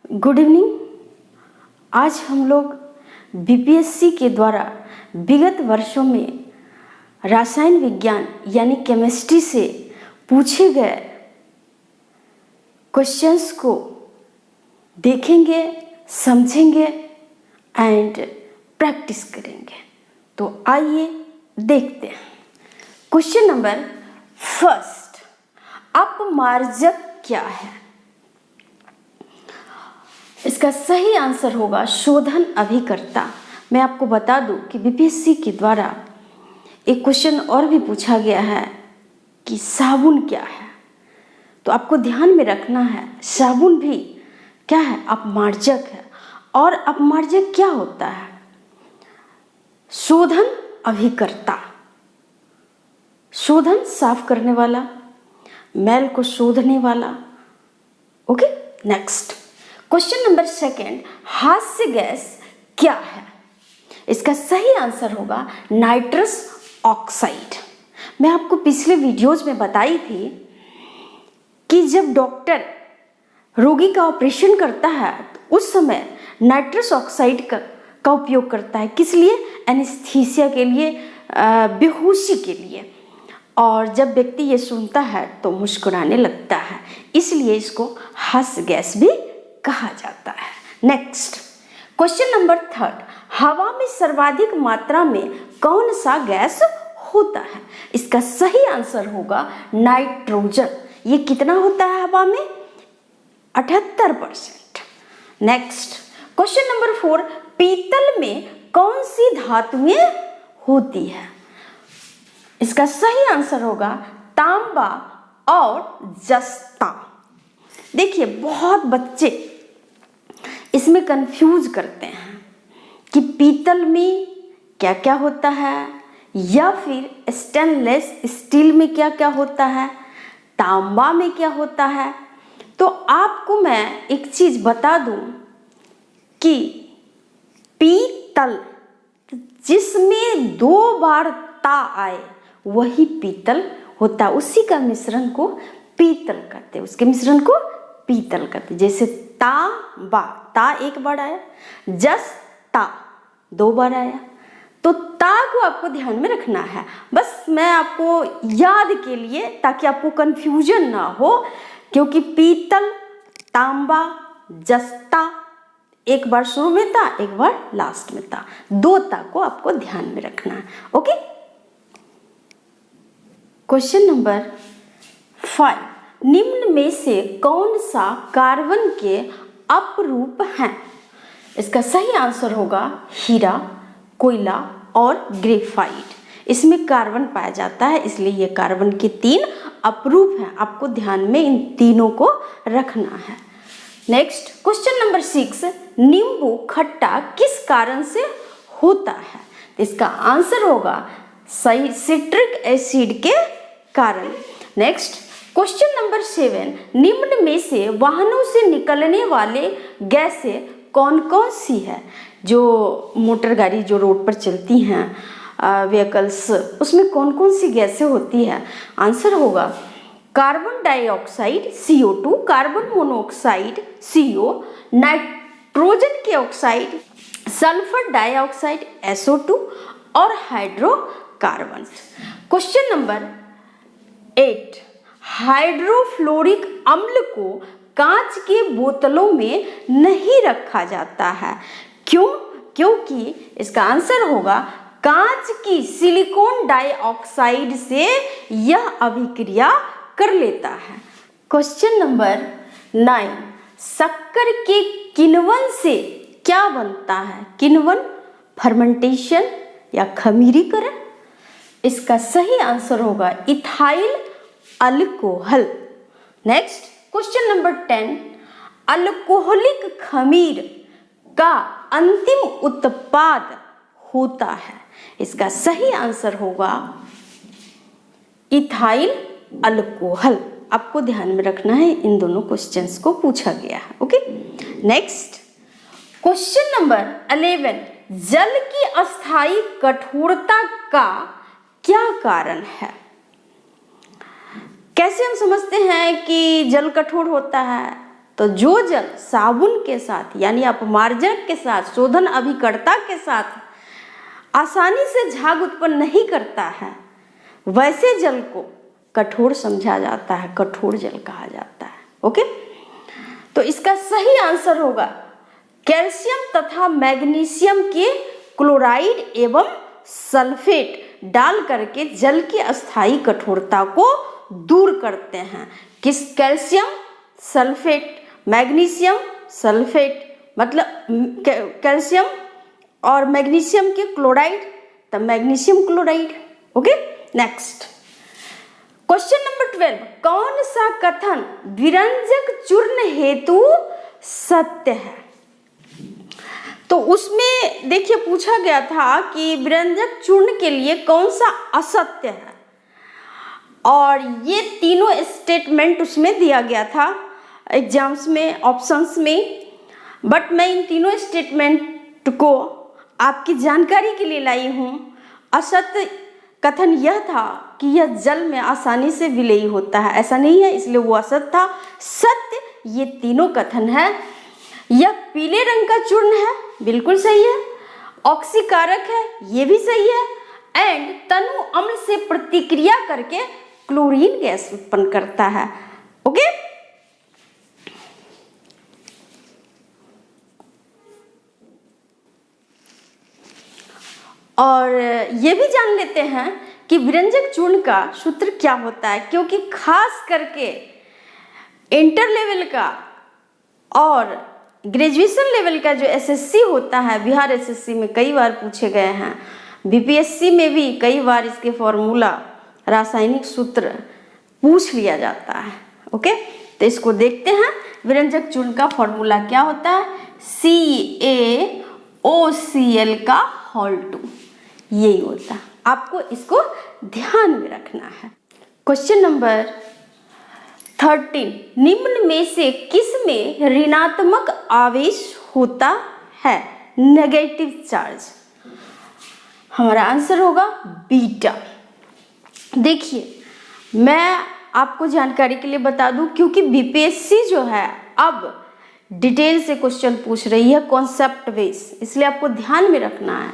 Good evening. आज हम लोग बीपीएससी के द्वारा विगत वर्षों में रासायन विज्ञान यानी केमिस्ट्री से पूछे गए क्वेश्चंस को देखेंगे, समझेंगे एंड प्रैक्टिस करेंगे। तो आइए देखते हैं। क्वेश्चन नंबर फर्स्ट, अपमार्जक क्या है? इसका सही आंसर होगा शोधन अभिकर्ता। मैं आपको बता दूं कि बीपीएससी के द्वारा एक क्वेश्चन और भी पूछा गया है कि साबुन क्या है, तो आपको ध्यान में रखना है साबुन भी क्या है, अपमार्जक है। और अपमार्जक क्या होता है? शोधन अभिकर्ता, शोधन साफ करने वाला, मैल को शोधने वाला। Okay, next question number second, हास्य गैस क्या है? इसका सही आंसर होगा नाइट्रस ऑक्साइड। मैं आपको पिछले वीडियोज में बताई थी कि जब डॉक्टर रोगी का ऑपरेशन करता है तो उस समय नाइट्रस ऑक्साइड का उपयोग करता है। किस लिए? एनेस्थीसिया के लिए, बेहोशी के लिए। और जब व्यक्ति ये सुनता है तो मुस्कुराने लगता है, इसलिए इसको हास्य गैस भी कहा जाता है। नेक्स्ट क्वेश्चन नंबर थर्ड, हवा में सर्वाधिक मात्रा में कौन सा गैस होता है? इसका सही आंसर होगा नाइट्रोजन। ये कितना होता है हवा में? 78%। नेक्स्ट क्वेश्चन नंबर फोर, पीतल में कौन सी धातुएं होती है? इसका सही आंसर होगा तांबा और जस्ता। देखिए, बहुत बच्चे इसमें कंफ्यूज करते हैं कि पीतल में क्या क्या होता है, या फिर स्टेनलेस स्टील में क्या क्या होता है, तांबा में क्या होता है। तो आपको मैं एक चीज बता दूं कि पीतल जिसमें 2 बार ता आए वही पीतल होता है। उसी का मिश्रण को पीतल कहते हैं, उसके मिश्रण को पीतल कहते हैं। जैसे तांबा, ता 1 बार आया, जस्ता 2 बार आया, तो ता को आपको ध्यान में रखना है। बस मैं आपको याद के लिए, ताकि आपको कंफ्यूजन ना हो, क्योंकि पीतल, तांबा, जस्ता 1 बार शुरू में था, 1 बार लास्ट में था। 2 ता को आपको ध्यान में रखना है। ओके, क्वेश्चन नंबर 5, निम्न में से कौन सा कार्बन के अपरूप हैं? इसका सही आंसर होगा हीरा, कोयला और ग्रेफाइट। इसमें कार्बन पाया जाता है, इसलिए ये कार्बन के 3 अपरूप हैं। आपको ध्यान में इन तीनों को रखना है। नेक्स्ट क्वेश्चन नंबर 6, नींबू खट्टा किस कारण से होता है? इसका आंसर होगा सिट्रिक एसिड के कारण। नेक्स्ट क्वेश्चन नंबर 7, निम्न में से वाहनों से निकलने वाले गैसें कौन कौन सी है? जो मोटर गाड़ी जो रोड पर चलती हैं, व्हीकल्स, उसमें कौन कौन सी गैसें होती है? आंसर होगा carbon dioxide CO2, carbon monoxide CO, nitrogen के ऑक्साइड सल्फर डाइऑक्साइड SO2 और हाइड्रोकार्बन। क्वेश्चन नंबर 8, हाइड्रोफ्लोरिक अम्ल को कांच के बोतलों में नहीं रखा जाता है। क्यों? क्योंकि इसका आंसर होगा कांच की सिलिकॉन डाइऑक्साइड से यह अभिक्रिया कर लेता है। क्वेश्चन नंबर 9, शक्कर के किण्वन से क्या बनता है? किण्वन, फर्मेंटेशन या खमीरीकरण। इसका सही आंसर होगा ethyl alcohol. Next question number 10, alcoholic खमीर का अंतिम उत्पाद होता है। इसका सही आंसर होगा इथाइल अल्कोहल। आपको ध्यान में रखना है, इन दोनों क्वेश्चंस को पूछा गया है। ओके, नेक्स्ट क्वेश्चन नंबर 11, जल की अस्थायी कठोरता का क्या कारण है? कैसे हम समझते हैं कि जल कठोर होता है? तो जो जल साबुन के साथ यानी अपमार्जक के साथ, शोधन अभिकर्ता के साथ आसानी से झाग उत्पन्न नहीं करता है, वैसे जल को कठोर समझा जाता है, कठोर जल कहा जाता है। ओके, तो इसका सही आंसर होगा कैल्शियम तथा मैग्नीशियम के क्लोराइड एवं सल्फेट डाल करके जल की अस्थायी कठोरता को दूर करते हैं। किस? कैल्शियम सल्फेट, मैग्नीशियम सल्फेट, मतलब कैल्शियम और मैग्नीशियम के क्लोराइड, तब magnesium chloride. Okay, next question number 12, कौन सा कथन विरंजक चूर्ण हेतु सत्य है? तो उसमें देखिए पूछा गया था कि विरंजक चूर्ण के लिए कौन सा असत्य है, और ये तीनों स्टेटमेंट उसमें दिया गया था एग्जाम्स में, ऑप्शंस में। बट मैं इन तीनों स्टेटमेंट को आपकी जानकारी के लिए लाई हूँ। असत्य कथन यह था कि यह जल में आसानी से विलेय होता है, ऐसा नहीं है, इसलिए वो असत्य था। सत्य ये तीनों कथन है। यह पीले रंग का चूर्ण है, बिल्कुल सही है। ऑक्सीकारक है, ये भी सही है। एंड तनु अम्ल से प्रतिक्रिया करके क्लोरीन गैस उत्पन्न करता है। ओके, और ये भी जान लेते हैं कि विरंजक चूर्ण का सूत्र क्या होता है, क्योंकि खास करके इंटर लेवल का और ग्रेजुएशन लेवल का जो एसएससी होता है, बिहार एसएससी में कई बार पूछे गए हैं, बीपीएससी में भी कई बार इसके फॉर्मूला, रासायनिक सूत्र पूछ लिया जाता है। ओके, तो इसको देखते हैं। विरंजक चूर्ण का फॉर्मूला क्या होता है? CaOCl का होल 2, यही होता है। आपको इसको ध्यान में रखना है। क्वेश्चन नंबर 13, निम्न में से किस में ऋणात्मक आवेश होता है? Negative charge. हमारा आंसर होगा बीटा। देखिए, मैं आपको जानकारी के लिए बता दूं, क्योंकि बीपीएससी जो है अब डिटेल से क्वेश्चन पूछ रही है, कॉन्सेप्ट बेस, इसलिए आपको ध्यान में रखना है।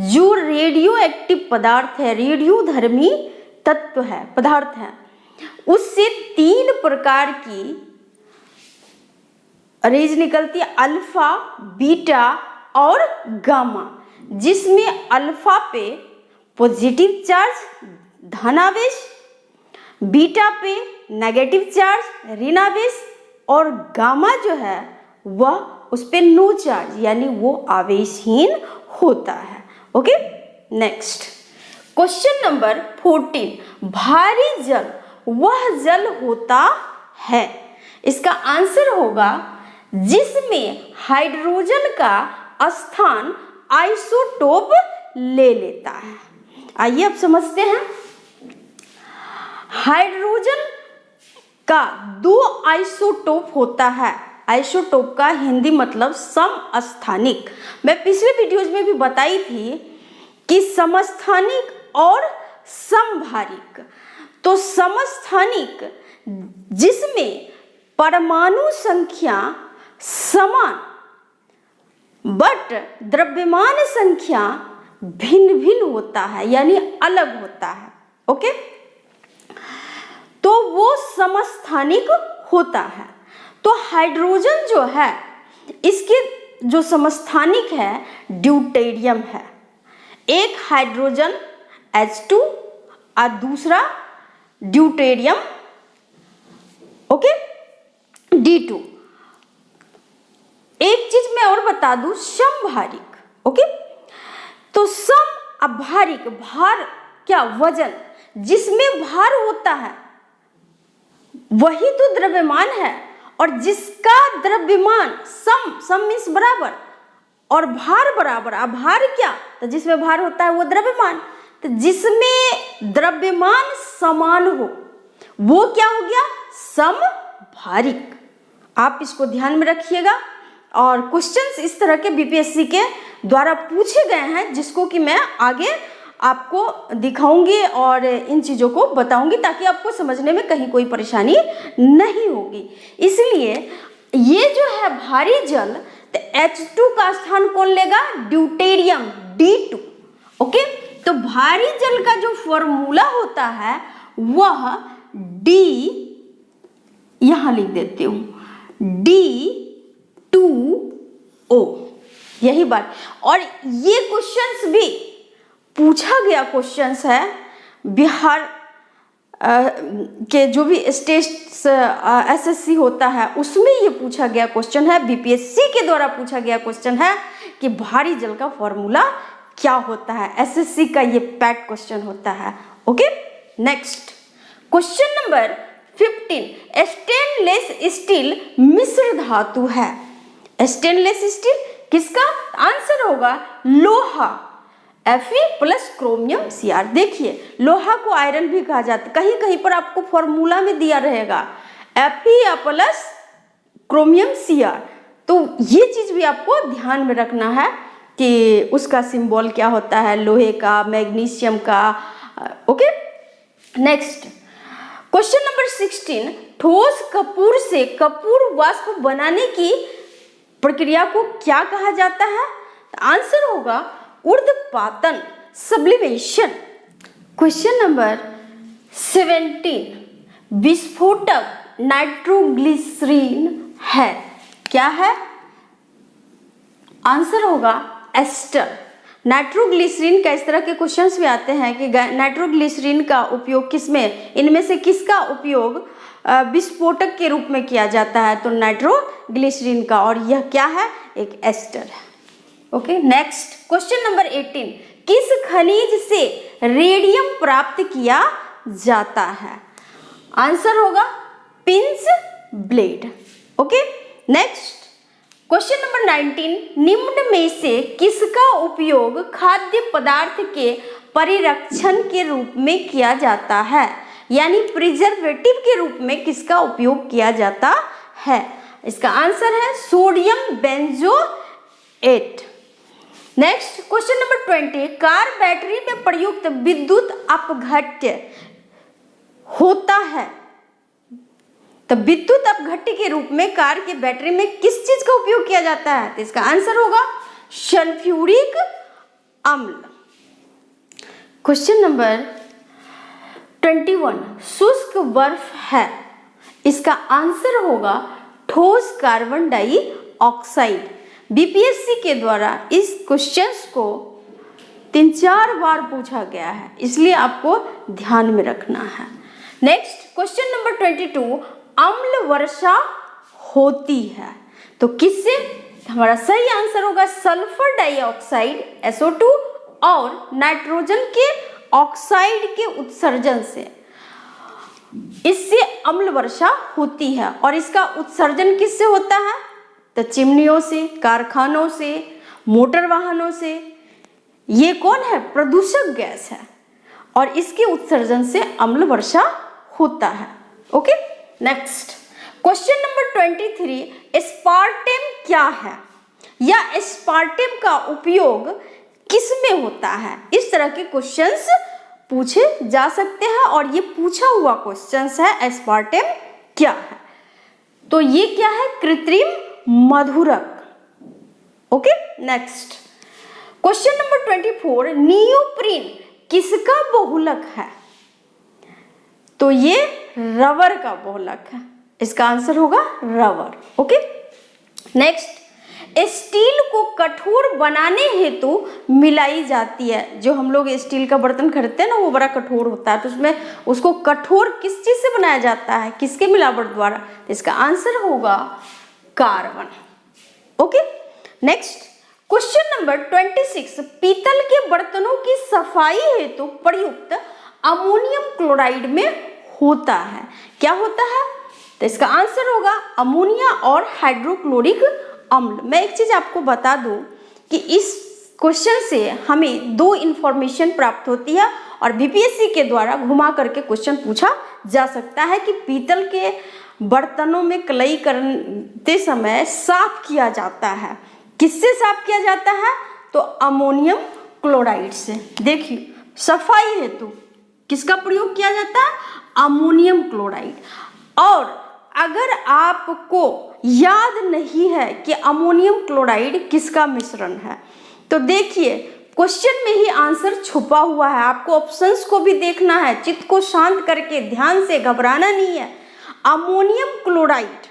जो रेडियो एक्टिव पदार्थ है, रेडियोधर्मी तत्व है, पदार्थ है, उससे 3 प्रकार की रेज निकलती है, अल्फा, बीटा और गामा, जिसमें अल्फा पे पॉजिटिव चार्ज धनावेश, बीटा पे नेगेटिव चार्ज ऋणावेश, और गामा जो है वह उस पे नो चार्ज यानी वो आवेशहीन होता है। ओके, नेक्स्ट क्वेश्चन नंबर 14, भारी जल वह जल होता है, इसका आंसर होगा जिसमें हाइड्रोजन का स्थान आइसोटोप ले लेता है। आइए अब समझते हैं। हाइड्रोजन का 2 आइसोटोप होता है। आइसोटोप का हिंदी मतलब समस्थानिक। मैं पिछले वीडियोज में भी बताई थी कि समस्थानिक और समभारिक। तो समस्थानिक जिसमें परमाणु संख्या समान बट द्रव्यमान संख्या भिन्न भिन्न होता है, यानी अलग होता है। ओके, तो वो समस्थानिक होता है। तो हाइड्रोजन जो है, इसके जो समस्थानिक है ड्यूटेरियम है। एक हाइड्रोजन H2 और दूसरा ड्यूटेरियम ओके D2। एक चीज मैं और बता दूं, समभारिक। ओके, तो सम अभारिक, भार क्या? वजन। जिसमें भार होता है वही तो द्रव्यमान है, और जिसका द्रव्यमान सम मीन्स बराबर और भार बराबर। अब भार क्या? तो जिसमें भार होता है वो द्रव्यमान। तो जिसमें द्रव्यमान समान हो वो क्या हो गया? समभारिक। आप इसको ध्यान में रखिएगा। और क्वेश्चंस इस तरह के बीपीएससी के द्वारा पूछे गए हैं, जिसको कि मैं आगे आपको दिखाऊंगी और इन चीज़ों को बताऊंगी, ताकि आपको समझने में कहीं कोई परेशानी नहीं होगी। इसलिए ये जो है भारी जल, तो H2 का स्थान कौन लेगा? Deuterium D2। ओके, तो भारी जल का जो फॉर्मूला होता है वह D, यहां लिख देती हूं, D2O, यही बात। और ये क्वेश्चंस भी पूछा गया क्वेश्चंस है बिहार के जो भी स्टेट SSC होता है उसमें ये पूछा गया क्वेश्चन है, BPSC के द्वारा पूछा गया क्वेश्चन है कि भारी जल का फॉर्मूला क्या होता है। SSC का ये पैट क्वेश्चन होता है। Okay, next question number 15, stainless steel मिश्र धातु है। स्टेनलेस स्टील किसका? आंसर होगा लोहा, Fe प्लस क्रोमियम Cr। देखिए लोहा को आयरन भी कहा जाता है, कहीं कहीं पर आपको फॉर्मूला में दिया रहेगा Fe प्लस क्रोमियम Cr। तो ये चीज भी आपको ध्यान में रखना है कि उसका सिंबल क्या होता है, लोहे का, मैग्नीशियम का। ओके, नेक्स्ट क्वेश्चन नंबर 16, ठोस कपूर से कपूर वाष्प बनाने की प्रक्रिया को क्या कहा जाता है? आंसर होगा ऊर्ध्वपातन, सब्लिमेशन। क्वेश्चन नंबर 17, विस्फोटक नाइट्रोग्लिसरीन है, क्या है? आंसर होगा एस्टर। नाइट्रोग्लिसरीन का इस तरह के क्वेश्चंस भी आते हैं कि नाइट्रोग्लिसरीन का उपयोग किसमें, इनमें से किसका उपयोग विस्फोटक के रूप में किया जाता है? तो नाइट्रोग्लिसरीन का, और यह क्या है? एक एस्टर है। ओके, नेक्स्ट क्वेश्चन नंबर 18, किस खनिज से रेडियम प्राप्त किया जाता है? आंसर होगा pins blade. Okay, next question number 19, निम्न में से किसका उपयोग खाद्य पदार्थ के परिरक्षण के रूप में किया जाता है? यानी प्रिजर्वेटिव के रूप में किसका उपयोग किया जाता है? इसका आंसर है sodium benzoate. Next question number 20, car battery में प्रयुक्त विद्युत अपघट्य होता है, तो विद्युत अपघट्य के रूप में कार के बैटरी में किस चीज का उपयोग किया जाता है? तो इसका आंसर होगा सल्फ्यूरिक अम्ल। क्वेश्चन नंबर 21, शुष्क बर्फ है, इसका आंसर होगा ठोस कार्बन डाइऑक्साइड। BPSC के द्वारा इस क्वेश्चंस को 3-4 बार पूछा गया है, इसलिए आपको ध्यान में रखना है। नेक्स्ट क्वेश्चन नंबर 22, अम्ल वर्षा होती है, तो किससे? हमारा सही आंसर होगा सल्फर डाइऑक्साइड SO2 और नाइट्रोजन के ऑक्साइड के उत्सर्जन से, इससे अम्ल वर्षा होती है। और इसका उत्सर्जन किससे होता है? तो चिमनियों से, कारखानों से, मोटर वाहनों से। ये कौन है? प्रदूषक गैस है, और इसके उत्सर्जन से अम्ल वर्षा होता है। Okay, next question number 23, aspartame क्या है, या एस्पार्टेम का उपयोग किस में होता है? इस तरह के क्वेश्चंस पूछे जा सकते हैं, और ये पूछा हुआ क्वेश्चंस है एस्पार्टेम क्या है। तो ये क्या है? कृत्रिम मधुरक। Okay, next question number 24, neoprene किसका बहुलक है? तो ये रबर का बहुलक है, इसका आंसर होगा रबर। ओके, नेक्स्ट स्टील को कठोर बनाने हेतु मिलाई जाती है। जो हम लोग स्टील का बर्तन खरीदते हैं ना, वो बड़ा कठोर होता है, तो उसमें उसको कठोर किस चीज से बनाया जाता है? किसके मिलावट द्वारा? तो इसका आंसर होगा carbon. Okay, next question number 26, पीतल के बर्तनों की सफाई हेतु प्रयुक्त अमोनियम क्लोराइड में होता है, क्या होता है? तो इसका आंसर होगा अमोनिया और हाइड्रोक्लोरिक अम्ल। मैं एक चीज आपको बता दूं कि इस क्वेश्चन से हमें 2 इंफॉर्मेशन प्राप्त होती है, और BPSC के द्वारा घुमा करके क्वेश्चन पूछा जा सकता है कि पीतल के बर्तनों में कलई करते समय साफ किया जाता है, किससे साफ किया जाता है? तो अमोनियम क्लोराइड से। देखिए, सफाई हेतु किसका प्रयोग किया जाता है? Ammonium chloride. और अगर आपको याद नहीं है कि अमोनियम क्लोराइड किसका मिश्रण है। तो देखिए क्वेश्चन में ही आंसर छुपा हुआ है, आपको ऑप्शंस को भी देखना है, चित्त को शांत करके ध्यान से, घबराना नहीं है। अमोनियम क्लोराइड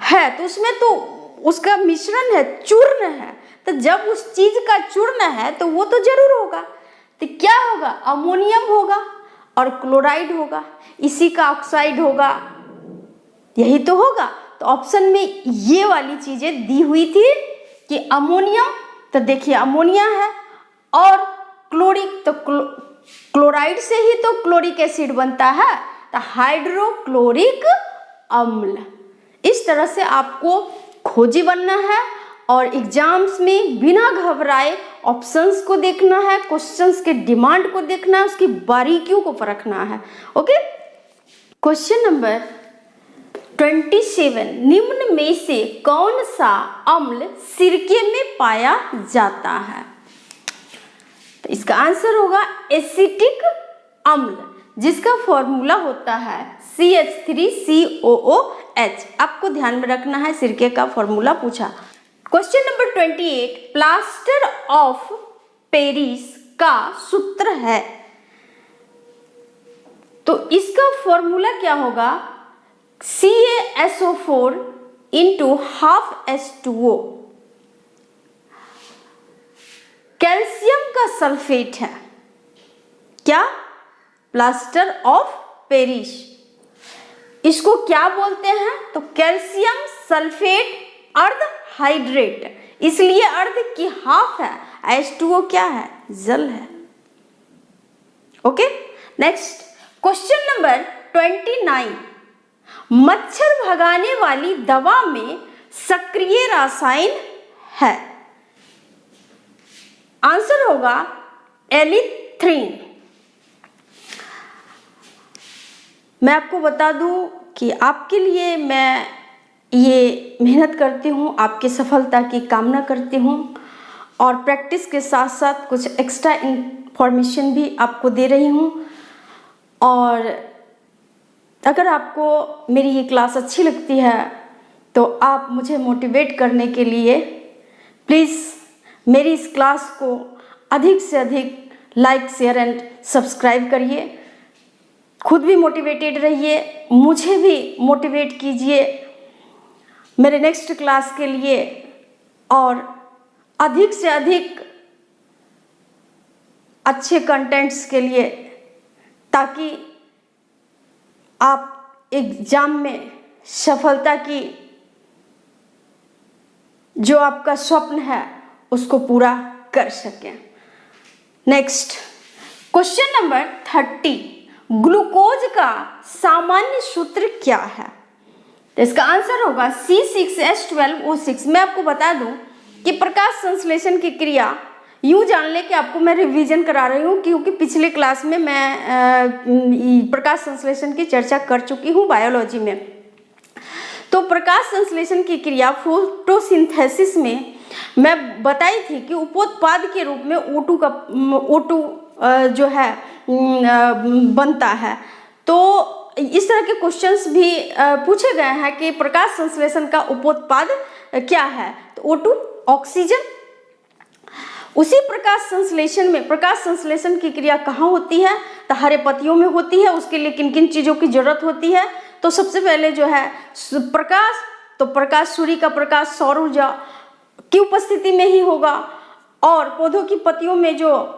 है तो उसमें तो उसका मिश्रण है, चूर्ण है, तो जब उस चीज का चूर्ण है तो वो तो जरूर होगा। तो क्या होगा, अमोनियम होगा और क्लोराइड होगा, इसी का ऑक्साइड होगा, यही तो होगा। तो ऑप्शन में ये वाली चीजें दी हुई थी कि अमोनियम, तो देखिए अमोनिया है, और क्लोरिक, तो क्लोराइड से ही तो क्लोरिक एसिड बनता है, तो हाइड्रोक्लोरिक अम्ल। इस तरह से आपको खोजी बनना है और एग्जाम्स में बिना घबराए ऑप्शंस को देखना है, क्वेश्चंस के डिमांड को देखना है, उसकी बारीकियों को परखना है। ओके, क्वेश्चन नंबर 27, निम्न में से कौन सा अम्ल सिरके में पाया जाता है। तो इसका आंसर होगा एसिटिक अम्ल, जिसका फॉर्मूला होता है CH3COOH। आपको ध्यान में रखना है, सिरके का फॉर्मूला पूछा। Question number 28, plaster of Paris का सूत्र है। तो इसका फॉर्मूला क्या होगा, CaSO4 into half H2O। Calcium का सल्फेट है क्या, प्लास्टर ऑफ पेरिस। इसको क्या बोलते हैं, तो कैल्शियम सल्फेट अर्ध हाइड्रेट, इसलिए अर्ध की हाफ है, H2O क्या है, जल है। ओके, नेक्स्ट क्वेश्चन नंबर 29, मच्छर भगाने वाली दवा में सक्रिय रसायन है। आंसर होगा एलिथ्रीन। मैं आपको बता दूं कि आपके लिए मैं ये मेहनत करती हूँ, आपकी सफलता की कामना करती हूँ, और प्रैक्टिस के साथ साथ कुछ एक्स्ट्रा इंफॉर्मेशन भी आपको दे रही हूँ। और अगर आपको मेरी ये क्लास अच्छी लगती है तो आप मुझे मोटिवेट करने के लिए प्लीज़ मेरी इस क्लास को अधिक से अधिक लाइक, शेयर एंड सब्सक्राइब करिए। खुद भी मोटिवेटेड रहिए, मुझे भी मोटिवेट कीजिए मेरे नेक्स्ट क्लास के लिए, और अधिक से अधिक अच्छे कंटेंट्स के लिए, ताकि आप एग्जाम में सफलता की जो आपका स्वप्न है उसको पूरा कर सकें। नेक्स्ट क्वेश्चन नंबर 30, ग्लूकोज का सामान्य सूत्र क्या है। तो इसका आंसर होगा C6H12O6। मैं आपको बता दूं कि प्रकाश संश्लेषण की क्रिया, यूं जान ले कि आपको मैं रिवीजन करा रही हूँ, क्योंकि पिछले क्लास में मैं प्रकाश संश्लेषण की चर्चा कर चुकी हूँ बायोलॉजी में। तो प्रकाश संश्लेषण की क्रिया फोटोसिंथेसिस में मैं बताई थी कि उपोत्पाद के रूप में O2 जो है बनता है। तो इस तरह के क्वेश्चंस भी पूछे गए हैं कि प्रकाश संश्लेषण का उपोत्पाद क्या है, तो O2 ऑक्सीजन। उसी प्रकाश संश्लेषण में, प्रकाश संश्लेषण की क्रिया कहाँ होती है, तो हरे पत्तियों में होती है। उसके लिए किन किन चीज़ों की जरूरत होती है, तो सबसे पहले जो है प्रकाश, तो प्रकाश, सूर्य का प्रकाश सौर ऊर्जा की उपस्थिति में ही होगा। और पौधों की पत्तियों में जो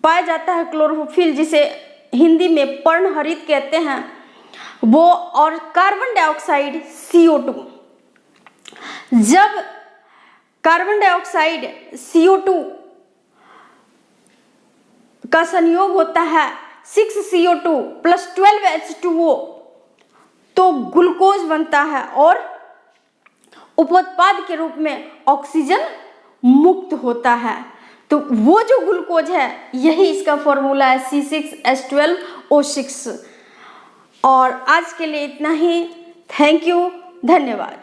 पाया जाता है क्लोरोफिल, जिसे हिंदी में पर्णहरित कहते हैं, वो, और कार्बन डाइऑक्साइड CO2। जब कार्बन डाइऑक्साइड CO2 का संयोग होता है 6CO2 + 12H2O, तो ग्लूकोज बनता है और उपोत्पाद के रूप में ऑक्सीजन मुक्त होता है। तो वो जो ग्लूकोज है, यही इसका फॉर्मूला है C6H12O6। और आज के लिए इतना ही। थैंक यू, धन्यवाद।